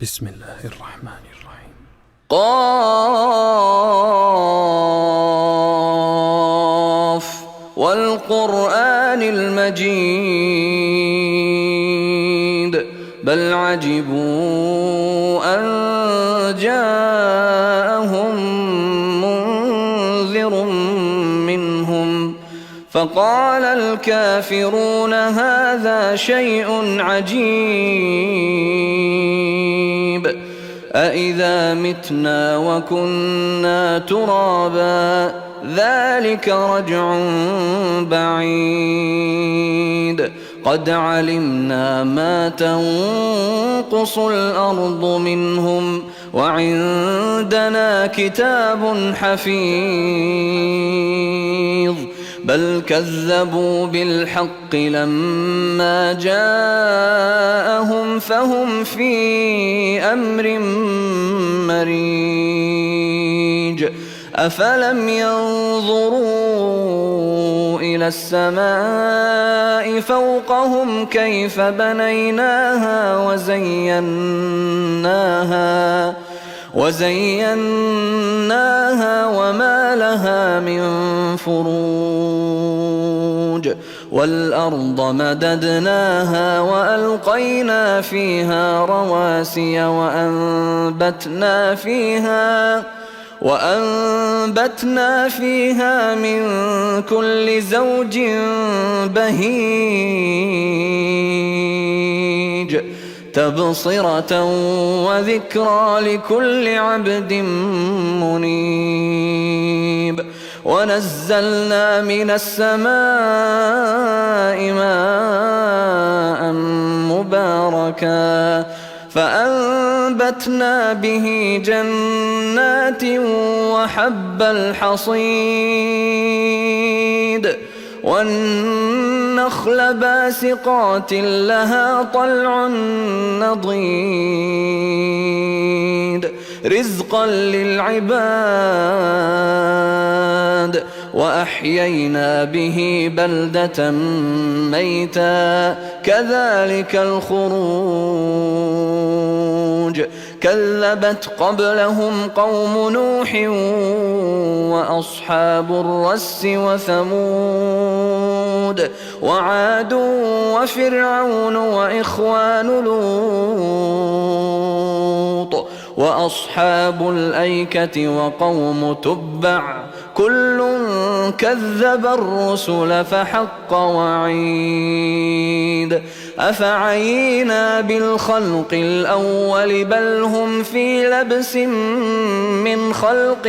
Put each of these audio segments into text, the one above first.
بسم الله الرحمن الرحيم. قاف والقرآن المجيد بل عجبوا أن جاءهم منذر منهم فقال الكافرون هذا شيء عجيب أإذا متنا وكنا ترابا ذلك رجع بعيد قد علمنا ما تنقص الأرض منهم وعندنا كتاب حفيظ بل كذبوا بالحق لما جاءهم فهم في أمر مريج أفلم ينظروا إلى السماء فوقهم كيف بنيناها وزيناها وما لها من فروج والأرض مددناها وألقينا فيها رواسي وأنبتنا فيها من كل زوج بهيج تبصرة وذكرى لكل عبد منيب ونزلنا من السماء ماء مباركا فأنبتنا به جنات وحب الحصيد والنخل باسقات لها طلع نضيد رزقا للعباد وأحيينا به بلدة ميتا كذلك الخروج كذبت قبلهم قوم نوح وأصحاب الرس وثمود وعاد وفرعون وإخوان لوط وأصحاب الأيكة وقوم تبع كل كذب الرسل فحق وعيد أفعينا بالخلق الأول بل هم في لبس من خلق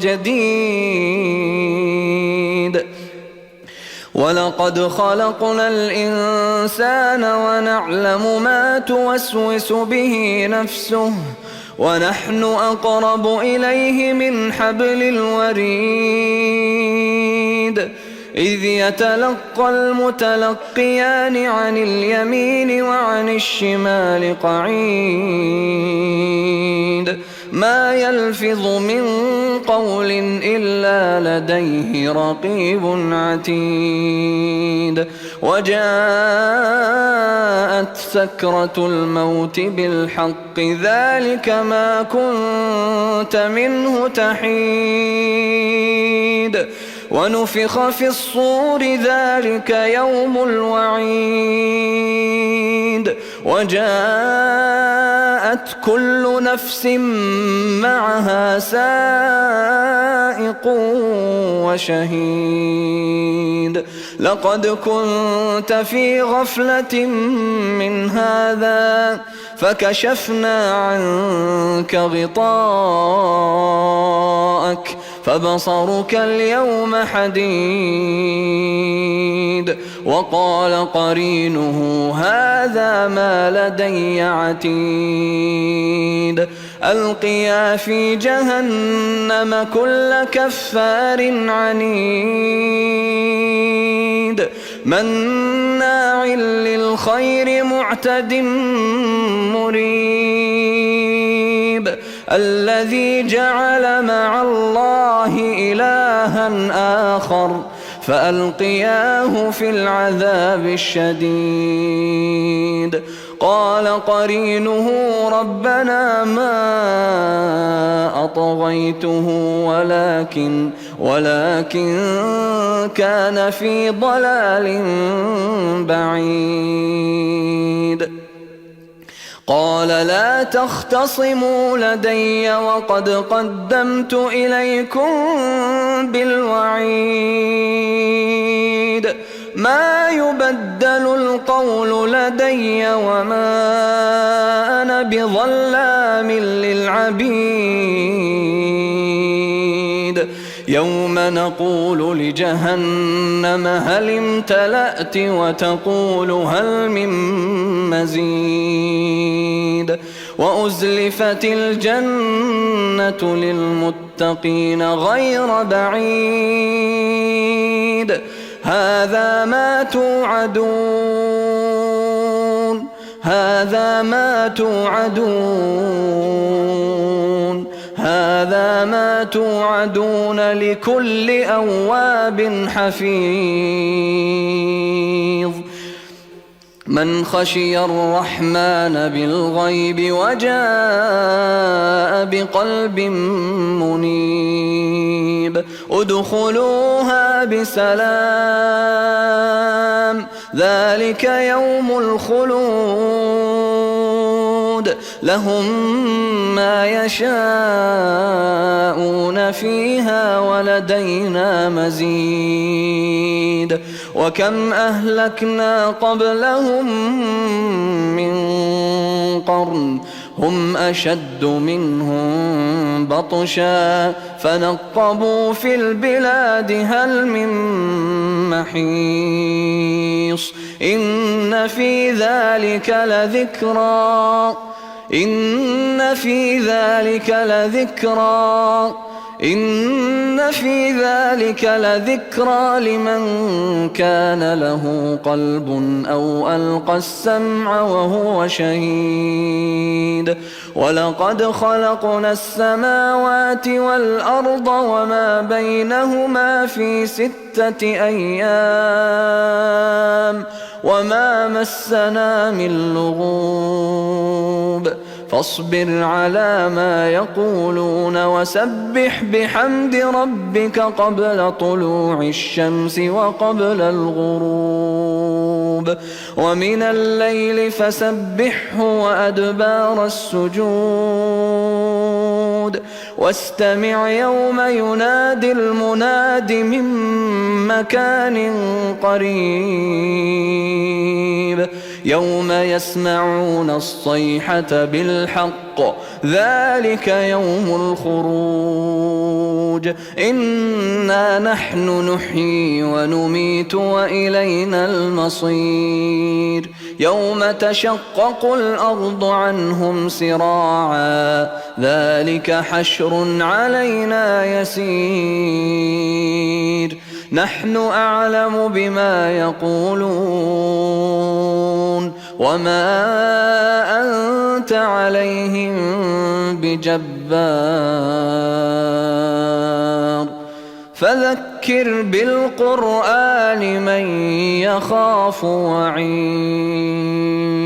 جديد ولقد خلقنا الإنسان ونعلم ما توسوس به نفسه ونحن أقرب إليه من حبل الوريد إذ يتلقى المتلقيان عن اليمين وعن الشمال قعيد ما يلفظ من قول إلا لديه رقيب عتيد وجاءت سكرة الموت بالحق ذلك ما كنت منه تحيد ونفخ في الصور ذلك يوم الوعيد وجاءت كل نفس معها سائق وشهيد لقد كنت في غفلة من هذا فكشفنا عنك غطاءك فبصرك اليوم حديد وقال قرينه هذا ما لدي عتيد ألقيا في جهنم كل كفار عنيد مناع للخير معتد مريب الذي جعل مع الله إلها آخر فألقياه في العذاب الشديد قال قرينه ربنا ما أطغيته ولكن كان في ضلال بعيد. قال لا تختصموا لدي وقد قدمت إليكم بالوعيد ما يبدل القول لدي وما أنا بظلام للعبيد. يوم نقول لجهنم هل امتلأت وتقول هل من مزيد وأزلفت الجنة للمتقين غير بعيد هذا ما توعدون لكل أواب حفيظ. من خشي الرحمن بالغيب وجاء بقلب منيب ادخلوها بسلام ذلك يوم الخلود لهم ما يشاءون فيها ولدينا مزيد. وكم أهلكنا قبلهم من قرن هم أشد منهم بطشا فنقبوا في البلاد هل من محيص. إن في ذلك لذكرى لمن كان له قلب أو ألقى السمع وهو شهيد. ولقد خلقنا السماوات والأرض وما بينهما في 6 أيام وما مسنا من لغوب فاصبر على ما يقولون وسبح بحمد ربك قبل طلوع الشمس وقبل الغروب ومن الليل فسبحه وأدبار السجود واستمع يوم ينادي المناد من مكان قريب يوم يسمعون الصيحة بالحق ذلك يوم الخروج إنا نحن نحيي ونميت وإلينا المصير. يوم تشقق الأرض عنهم سراعا ذلك حشر علينا يسير. نحن أعلم بما يقولون وما أنت عليهم بجبار فذكر بالقرآن من يخاف وعيد.